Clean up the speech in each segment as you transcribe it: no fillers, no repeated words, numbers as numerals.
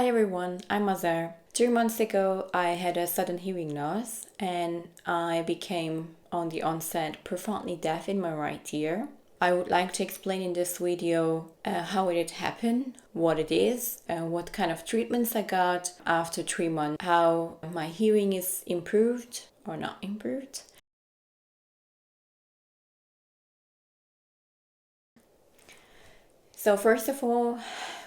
Hi everyone, I'm Azer. 2 months ago, I had a sudden hearing loss and I became on the onset profoundly deaf in my right ear. I would like to explain in this video how it happened, what it is, what kind of treatments I got after 3 months, how my hearing is improved or not improved. So first of all,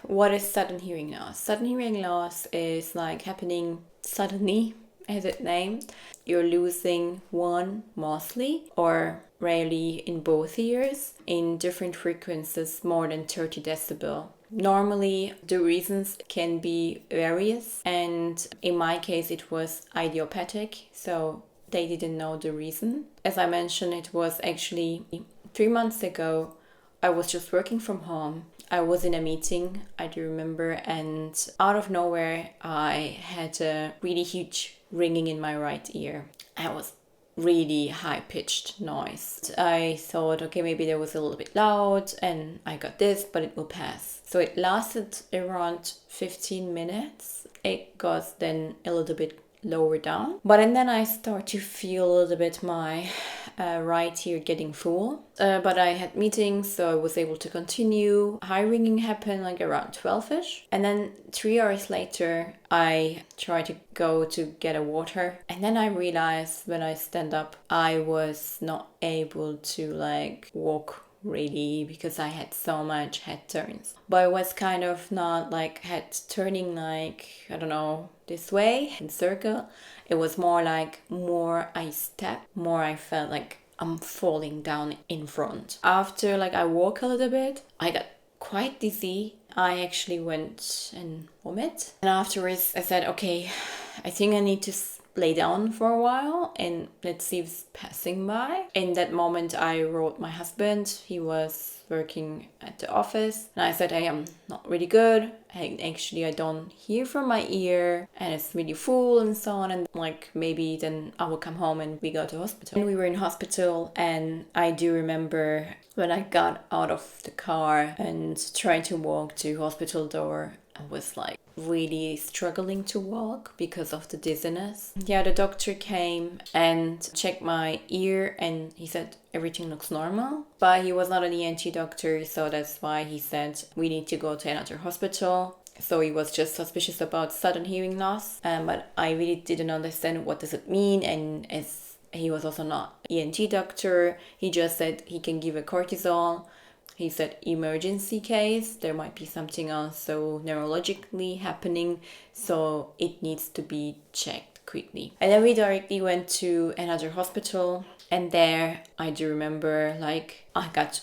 what is sudden hearing loss? Sudden hearing loss is like happening suddenly, as it named. You're losing one mostly or rarely in both ears in different frequencies more than 30 decibel. Normally, the reasons can be various, and in my case, it was idiopathic, so they didn't know the reason. As I mentioned, it was actually 3 months ago. I was just working from home. I was in a meeting, I do remember, and out of nowhere, I had a really huge ringing in my right ear. I was really high-pitched noise. I thought, okay, maybe there was a little bit loud and I got this, but it will pass. So it lasted around 15 minutes. It got then a little bit lower down. But and then I start to feel a little bit my right ear getting full. But I had meetings, so I was able to continue. High ringing happened like around 12ish. And then 3 hours later, I tried to go to get a water. And then I realized when I stand up, I was not able to like walk really because I had so much head turns. But I was kind of not like head turning like, I don't know, this way in circle. It was more like more I step, more I felt like I'm falling down in front. After like I walk a little bit, I got quite dizzy. I actually went and vomit. And afterwards I said, okay, I think I need to lay down for a while and let's see if it's passing by. In that moment, I wrote my husband. He was working at the office and I said, hey, I'm not really good. I don't hear from my ear and it's really full and so on, and like maybe then I will come home and we go to hospital. And we were in hospital, and I do remember when I got out of the car and tried to walk to hospital door, I was like really struggling to walk because of the dizziness. Yeah, the doctor came and checked my ear and he said everything looks normal. But he was not an ENT doctor, so that's why he said we need to go to another hospital. So he was just suspicious about sudden hearing loss. But I really didn't understand what does it mean, and as he was also not ENT doctor, he just said he can give a cortisol. He said emergency case, there might be something else so neurologically happening, so it needs to be checked quickly. And then we directly went to another hospital, and there I do remember like I got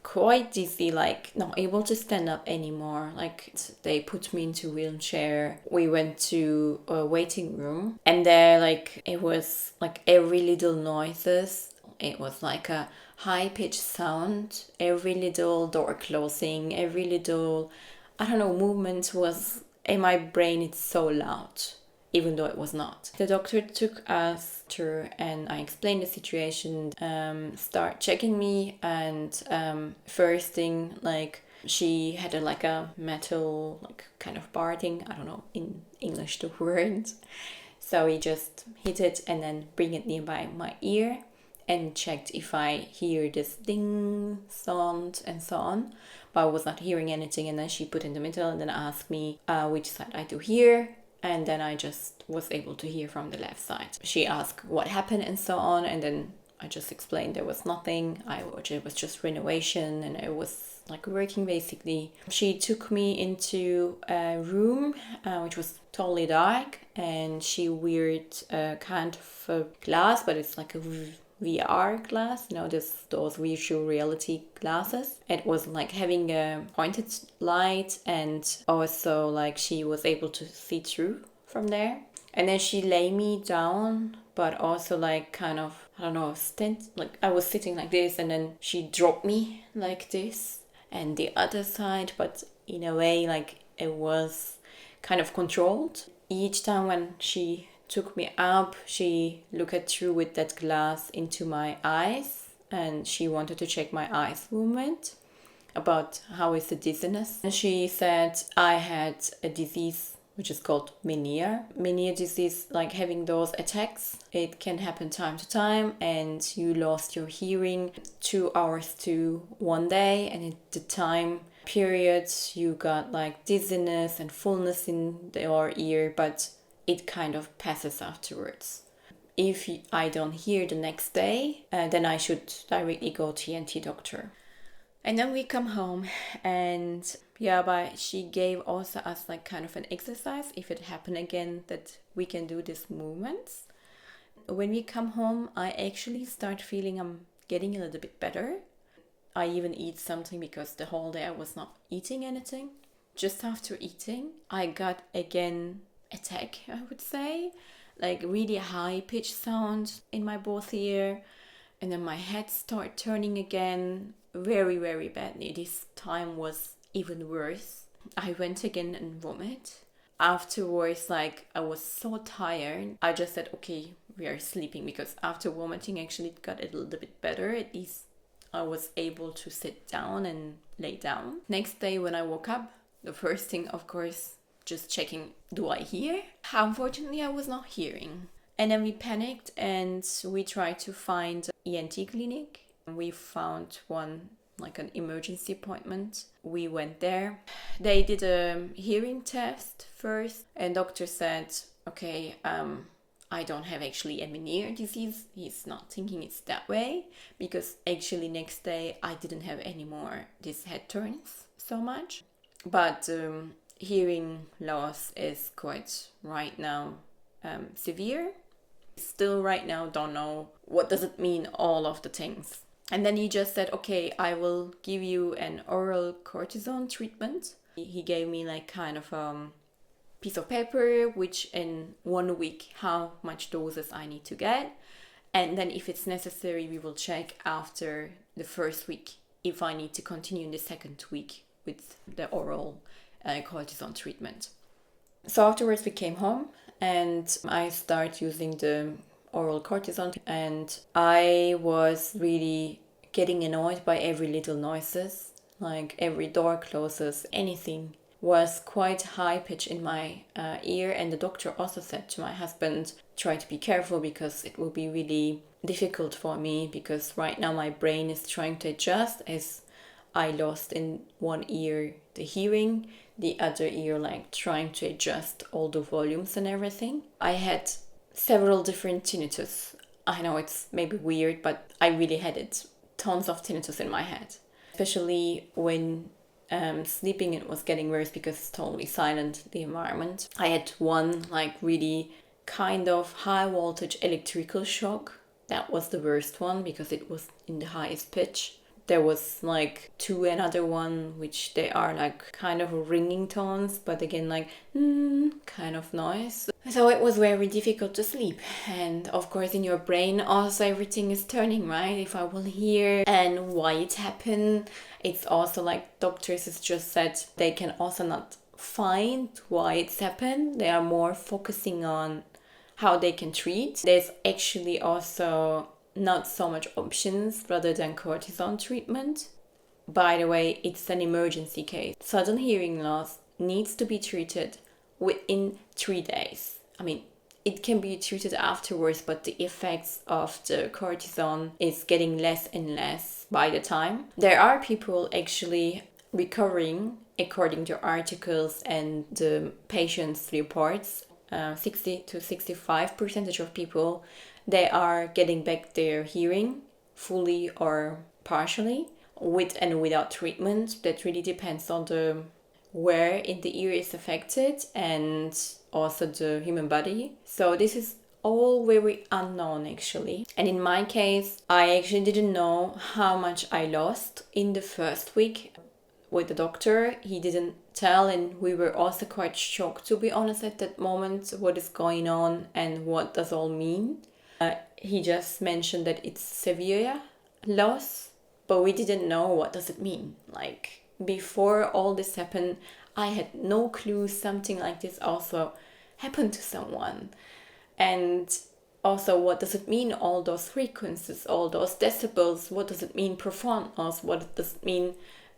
quite dizzy, like not able to stand up anymore. Like they put me into wheelchair. We went to a waiting room, and there like it was like every little noises. It was like a high-pitched sound. Every little door closing, every little, I don't know, movement was in my brain. It's so loud, even though it was not. The doctor took us through and I explained the situation, start checking me, and first thing, like she had like a metal like kind of bar thing, I don't know in English the word. So he just hit it and then bring it nearby my ear and checked if I hear this ding sound and so on. But I was not hearing anything, and then she put in the middle and then asked me which side I do hear, and then I just was able to hear from the left side. She asked what happened and so on, and then I just explained there was nothing. It was just renovation and it was like working basically. She took me into a room which was totally dark, and she weared a kind of a glass, but it's like a VR glass, you know, those virtual reality glasses. It was like having a pointed light, and also like she was able to see through from there. And then she lay me down, but also like kind of, I don't know, like I was sitting like this, and then she dropped me like this and the other side, but in a way like it was kind of controlled. Each time when she took me up, she looked through with that glass into my eyes, and she wanted to check my eyes movement about how is the dizziness. And she said I had a disease which is called mania. Mania disease, like having those attacks, it can happen time to time, and you lost your hearing 2 hours to 1 day, and at the time period you got like dizziness and fullness in your ear, but it kind of passes afterwards. If I don't hear the next day, then I should directly go to ENT doctor. And then we come home, and but she gave also us like kind of an exercise if it happened again, that we can do these movements. When we come home, I actually start feeling I'm getting a little bit better. I even eat something because the whole day I was not eating anything. Just after eating, I got again attack, I would say. Like really high pitched sound in my both ear. And then my head started turning again very, very badly. This time was even worse. I went again and vomit. Afterwards, like I was so tired, I just said, okay, we are sleeping, because after vomiting actually it got a little bit better. At least I was able to sit down and lay down. Next day when I woke up, the first thing, of course, just checking, do I hear? Unfortunately, I was not hearing. And then we panicked and we tried to find an ENT clinic. We found one, like an emergency appointment. We went there. They did a hearing test first, and doctor said, okay, I don't have actually a Meniere disease. He's not thinking it's that way, because actually next day I didn't have any more these head turns so much. But hearing loss is quite right now severe. Still right now don't know what does it mean, all of the things. And then he just said, okay, I will give you an oral cortisone treatment. He gave me like kind of piece of paper, which in 1 week how much doses I need to get. And then if it's necessary, we will check after the first week if I need to continue in the second week with the oral cortisone treatment. So afterwards we came home and I started using the oral cortisone, and I was really getting annoyed by every little noises, like every door closes, anything was quite high pitch in my ear. And the doctor also said to my husband, try to be careful, because it will be really difficult for me, because right now my brain is trying to adjust, as I lost in one ear the hearing, the other ear like trying to adjust all the volumes and everything. I had several different tinnitus. I know it's maybe weird, but I really had it. Tons of tinnitus in my head. Especially when sleeping, it was getting worse because it's totally silent, the environment. I had one like really kind of high voltage electrical shock. That was the worst one because it was in the highest pitch. There was like another one, which they are like kind of ringing tones, but again like kind of noise. So it was very difficult to sleep. And of course in your brain also everything is turning, right? If I will hear and why it happened. It's also like doctors has just said they can also not find why it's happened. They are more focusing on how they can treat. There's actually also not so much options rather than cortisone treatment. By the way, it's an emergency case. Sudden hearing loss needs to be treated within 3 days. I mean, it can be treated afterwards, but the effects of the cortisone is getting less and less by the time. There are people actually recovering, according to articles and the patient's reports. 60 to 65% of people, they are getting back their hearing fully or partially, with and without treatment. That really depends on the where in the ear is affected and also the human body. So this is all very unknown actually. And in my case, I actually didn't know how much I lost in the first week with the doctor. He didn't tell, and we were also quite shocked, to be honest, at that moment, what is going on and what does all mean. He just mentioned that it's severe loss, but we didn't know what does it mean. Like before all this happened, I had no clue something like this also happened to someone. And also, what does it mean, all those frequencies, all those decibels? What does it mean, profound loss? What does it mean,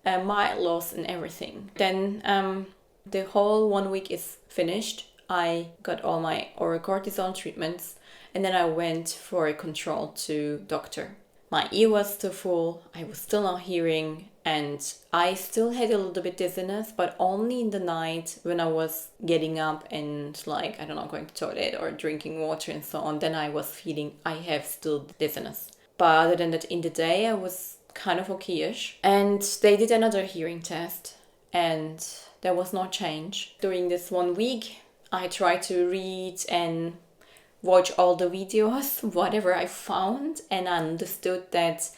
mild loss and everything? Then The whole 1 week is finished. I got all my oral cortisone treatments, and then I went for a control to doctor. My ear was still full, I was still not hearing, and I still had a little bit dizziness, but only in the night when I was getting up and like, I don't know, going to the toilet or drinking water and so on, then I was feeling I have still dizziness. But other than that, in the day, I was kind of okay-ish. And they did another hearing test, and there was no change. During this 1 week, I tried to read and watch all the videos, whatever I found, and I understood that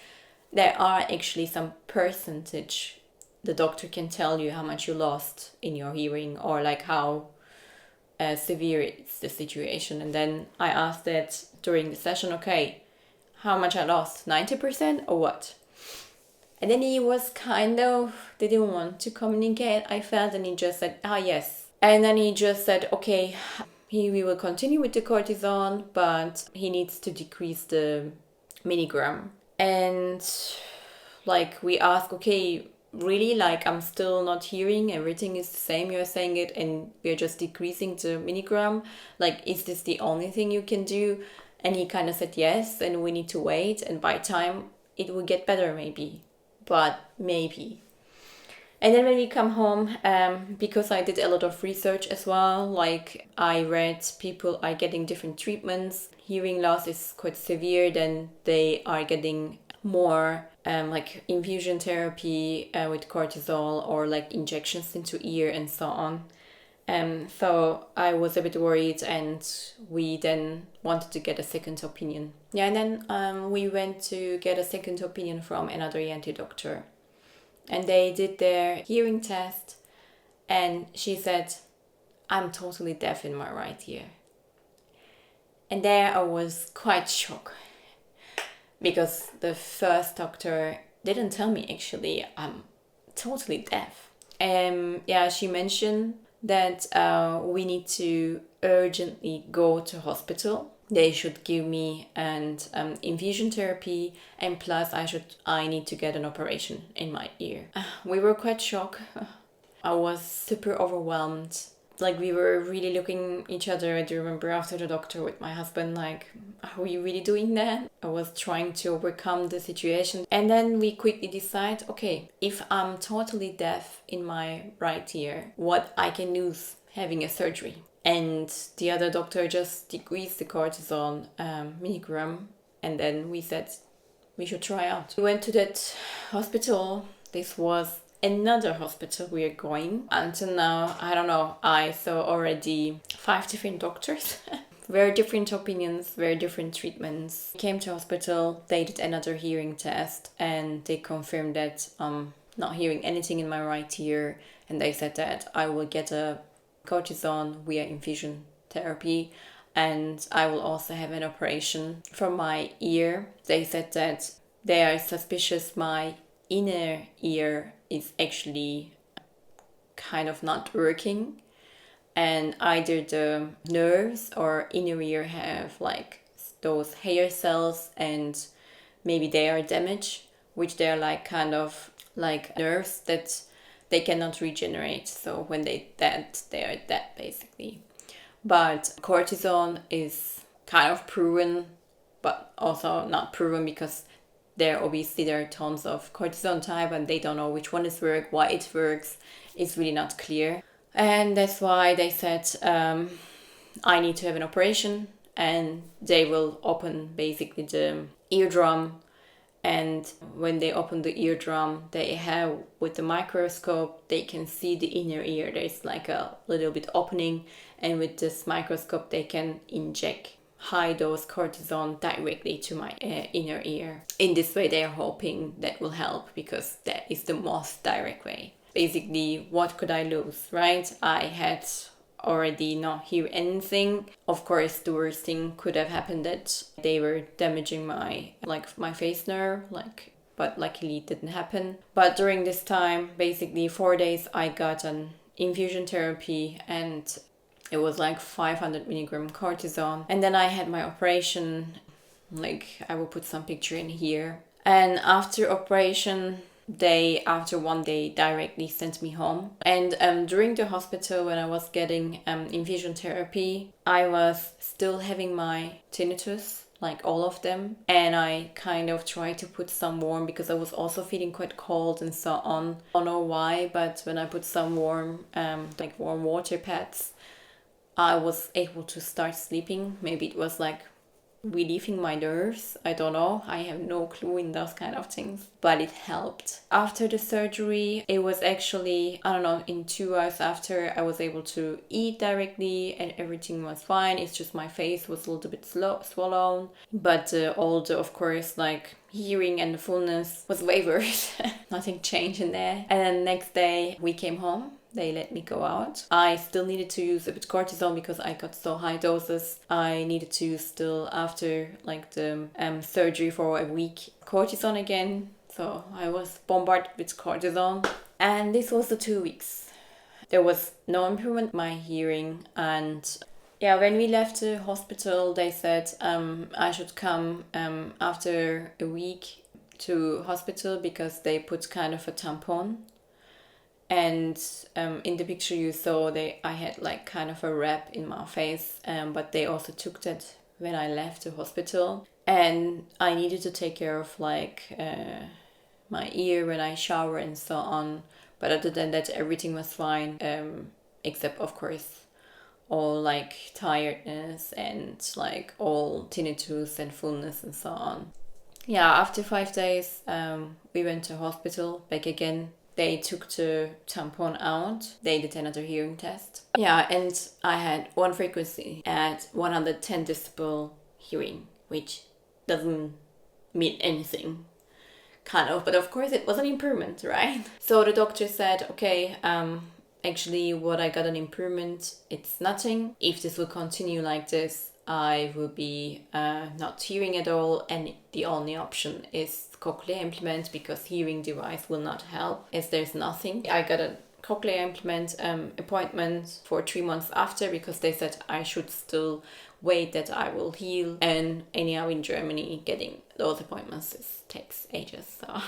there are actually some percentage the doctor can tell you how much you lost in your hearing, or like how severe it's the situation. And then I asked that during the session, okay, how much I lost, 90% or what? And then he was kind of, didn't want to communicate, I felt, and he just said, yes. And then he just said, okay, we will continue with the cortisone, but he needs to decrease the milligram. And like we asked, okay, really, like I'm still not hearing, everything is the same, you're saying it, and we're just decreasing the milligram. Like, is this the only thing you can do? And he kind of said yes, and we need to wait, and by time it will get better maybe, but maybe. And then when we come home, because I did a lot of research as well, like I read people are getting different treatments. Hearing loss is quite severe, then they are getting more like infusion therapy with cortisol, or like injections into ear and so on. So I was a bit worried, and we then wanted to get a second opinion. Yeah, and then we went to get a second opinion from another ENT doctor. And they did their hearing test, and she said, I'm totally deaf in my right ear. And there I was quite shocked, because the first doctor didn't tell me actually I'm totally deaf. Yeah, she mentioned that we need to urgently go to hospital. They should give me an infusion therapy, and plus I need to get an operation in my ear. We were quite shocked. I was super overwhelmed. Like, we were really looking each other. I do remember after the doctor with my husband, like, are we really doing that? I was trying to overcome the situation. And then we quickly decide, okay, if I'm totally deaf in my right ear, what I can lose having a surgery. And the other doctor just decreased the cortisone milligram, and then we said we should try out. We went to that hospital. This was another hospital we are going. Until now, I don't know, I saw already 5 different doctors. Very different opinions, very different treatments. We came to hospital, they did another hearing test, and they confirmed that I'm not hearing anything in my right ear, and they said that I will get a cortisone via infusion therapy, and I will also have an operation for my ear. They said that they are suspicious my inner ear is actually kind of not working, and either the nerves or inner ear have like those hair cells, and maybe they are damaged, which they are like kind of like nerves that they cannot regenerate. So when they are dead basically. But cortisone is kind of proven, but also not proven, because there are tons of cortisone type, and they don't know which one is why it works. It's really not clear. And that's why they said I need to have an operation, and they will open basically the eardrum. And when they open the eardrum, they have, with the microscope, they can see the inner ear. There's like a little bit opening, and with this microscope, they can inject high dose cortisone directly to my inner ear. In this way, they are hoping that will help, because that is the most direct way. Basically, what could I lose, right? I had already not hear anything. Of course, the worst thing could have happened, that they were damaging my face nerve, but luckily it didn't happen. But during this time, basically 4 days, I got an infusion therapy, and it was like 500 milligram cortisone. And then I had my operation, like I will put some picture in here. And after operation, they, after one day, directly sent me home. And during the hospital, when I was getting infusion therapy, I was still having my tinnitus, like all of them. And I kind of tried to put some warm, because I was also feeling quite cold and so on. I don't know why, but when I put some warm, like warm water pads, I was able to start sleeping. Maybe it was like relieving my nerves. I don't know. I have no clue in those kind of things, but it helped. After the surgery, it was actually, I don't know, in 2 hours after, I was able to eat directly and everything was fine. It's just my face was a little bit swollen, but all the, of course, like hearing and the fullness was way worse. Nothing changed in there. And then next day we came home. They let me go out. I still needed to use a bit cortisone because I got so high doses. I needed to still, after like the surgery for a week, cortisone again. So I was bombarded with cortisone. And this was the 2 weeks. There was no improvement in my hearing. And yeah, when we left the hospital, they said I should come after a week to hospital, because they put kind of a tampon. And in the picture you saw, I had like kind of a wrap in my face, but they also took that when I left the hospital. And I needed to take care of like my ear when I shower and so on. But other than that, everything was fine, except of course all like tiredness and like all tinnitus and fullness and so on. Yeah, after 5 days, we went to hospital back again. They took the tampon out. They did another hearing test. Yeah, and I had one frequency at 110 decibel hearing, which doesn't mean anything, kind of. But of course, it was an improvement, right? So the doctor said, okay, actually, what I got an improvement, it's nothing. If this will continue like this, I will be not hearing at all, and the only option is cochlear implant, because hearing device will not help, as there's nothing. I got a cochlear implant appointment for 3 months after, because they said I should still wait that I will heal. And anyhow, in Germany, getting those appointments takes ages. So,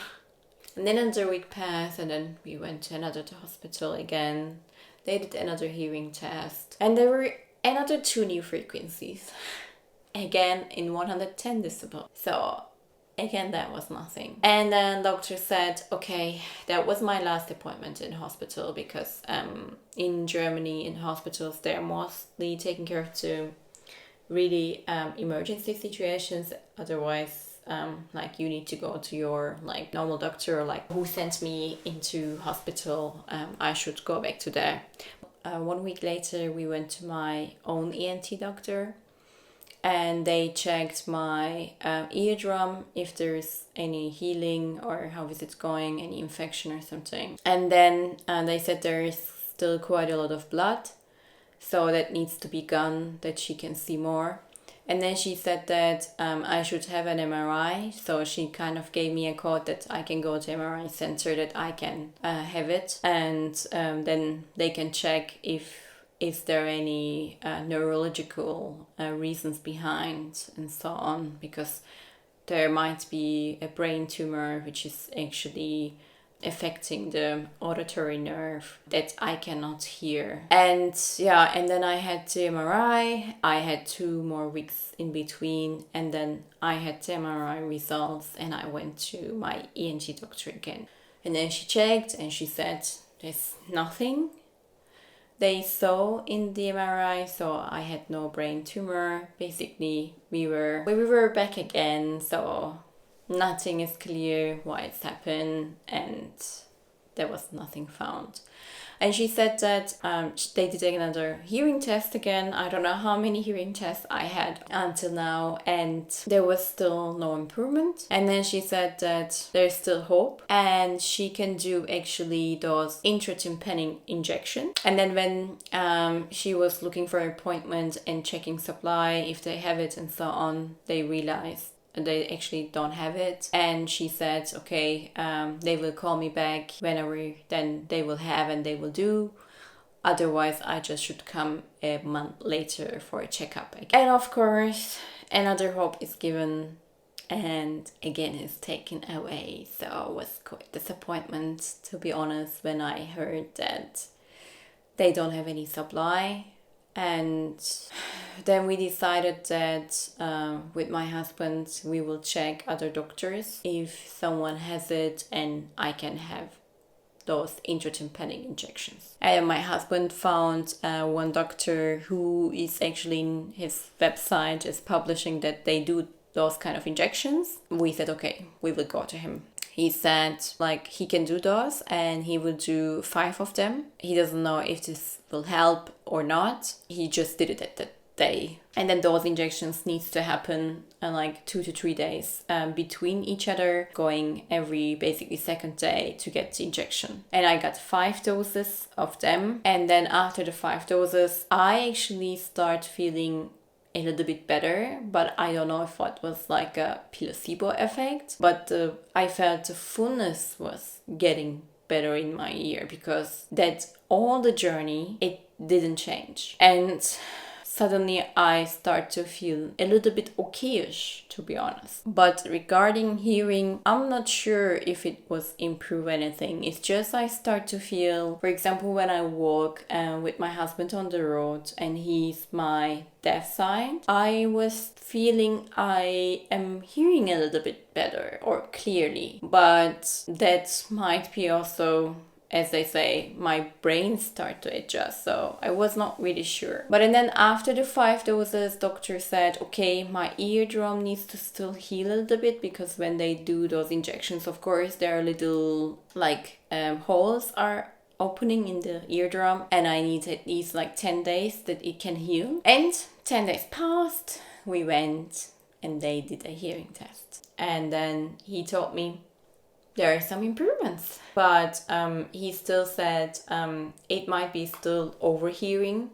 and then another week passed, and then we went to another hospital again. They did another hearing test, and there were another 2 new frequencies, again in 110 decibel. So again, that was nothing. And then doctor said, okay, that was my last appointment in hospital, because in Germany, in hospitals, they're mostly taking care of the really emergency situations. Otherwise, like you need to go to your like normal doctor, or like who sent me into hospital, I should go back to there. 1 week later, we went to my own ENT doctor, and they checked my eardrum, if there's any healing or how is it going, any infection or something. And then they said there is still quite a lot of blood, so that needs to be gone, that she can see more. And then she said that I should have an MRI. So she kind of gave me a code that I can go to MRI center, that I can have it. And then they can check if is there any neurological reasons behind and so on. Because there might be a brain tumor which is actually affecting the auditory nerve that I cannot hear. And yeah, and then I had the MRI. I had 2 more weeks in between, and then I had the MRI results, and I went to my ENT doctor again. And then she checked, and she said there's nothing they saw in the MRI, so I had no brain tumor. Basically, we were back again, so nothing is clear why it's happened, and there was nothing found. And she said that they did another hearing test again. I don't know how many hearing tests I had until now, and there was still no improvement. And then she said that there's still hope, and she can do actually those intratympanic injection. And then when she was looking for an appointment and checking supply, if they have it and so on, they realized they actually don't have it. And she said, okay, they will call me back whenever then they will have and they will do. Otherwise, I just should come a month later for a checkup again. And of course, another hope is given, and again is taken away. So I was quite disappointed, to be honest, when I heard that they don't have any supply. And then we decided that with my husband we will check other doctors if someone has it and I can have those intratympanic injections. And my husband found one doctor who is actually in his website is publishing that they do those kind of injections. We said, okay, we will go to him. He said like he can do those and he will do 5 of them. He doesn't know if this will help or not. He just did it at that day. And then those injections needs to happen like 2 to 3 days between each other, going every basically second day to get the injection. And I got 5 doses of them. And then after the 5 doses, I actually start feeling a little bit better, but I don't know if it was like a placebo effect, but I felt the fullness was getting better in my ear, because that all the journey it didn't change. And suddenly I start to feel a little bit okayish, to be honest. But regarding hearing, I'm not sure if it was improve anything. It's just I start to feel, for example, when I walk with my husband on the road and he's my deaf side, I was feeling I am hearing a little bit better or clearly. But that might be also, as they say, my brain start to adjust, so I was not really sure. But and then after the 5 doses, doctor said, okay, my eardrum needs to still heal a little bit, because when they do those injections, of course, there are little like holes are opening in the eardrum, and I need at least like 10 days that it can heal. And 10 days passed, we went and they did a hearing test. And then he told me, there are some improvements, but he still said it might be still overhearing.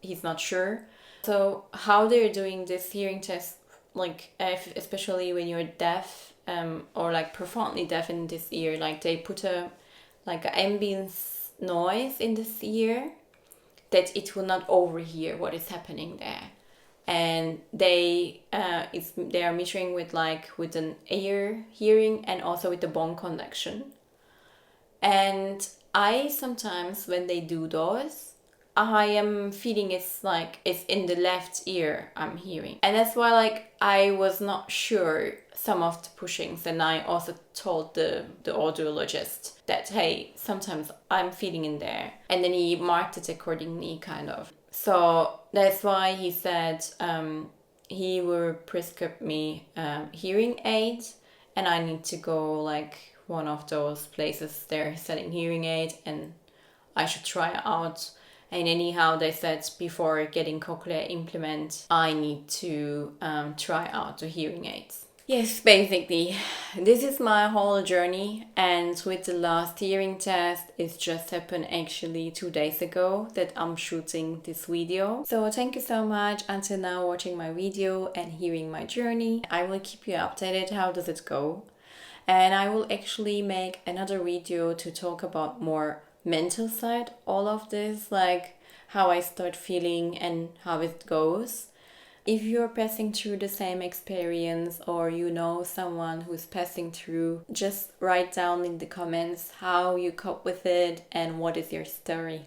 He's not sure. So how they're doing this hearing test, like especially when you're deaf or like profoundly deaf in this ear, like they put a like an ambient noise in this ear that it will not overhear what is happening there. And they are measuring with an ear hearing and also with the bone connection. And I sometimes, when they do those, I am feeling it's like it's in the left ear I'm hearing. And that's why like I was not sure some of the pushings, and I also told the audiologist that, hey, sometimes I'm feeling in there. And then he marked it accordingly, kind of. So that's why he said he will prescribe me hearing aids, and I need to go like one of those places they're selling hearing aid, and I should try out. And anyhow, they said before getting cochlear implant, I need to try out the hearing aids. Yes, basically, this is my whole journey, and with the last hearing test, it just happened actually 2 days ago that I'm shooting this video. So thank you so much until now watching my video and hearing my journey. I will keep you updated how does it go. And I will actually make another video to talk about more mental side, all of this, like how I start feeling and how it goes. If you're passing through the same experience, or you know someone who's passing through, just write down in the comments how you cope with it and what is your story.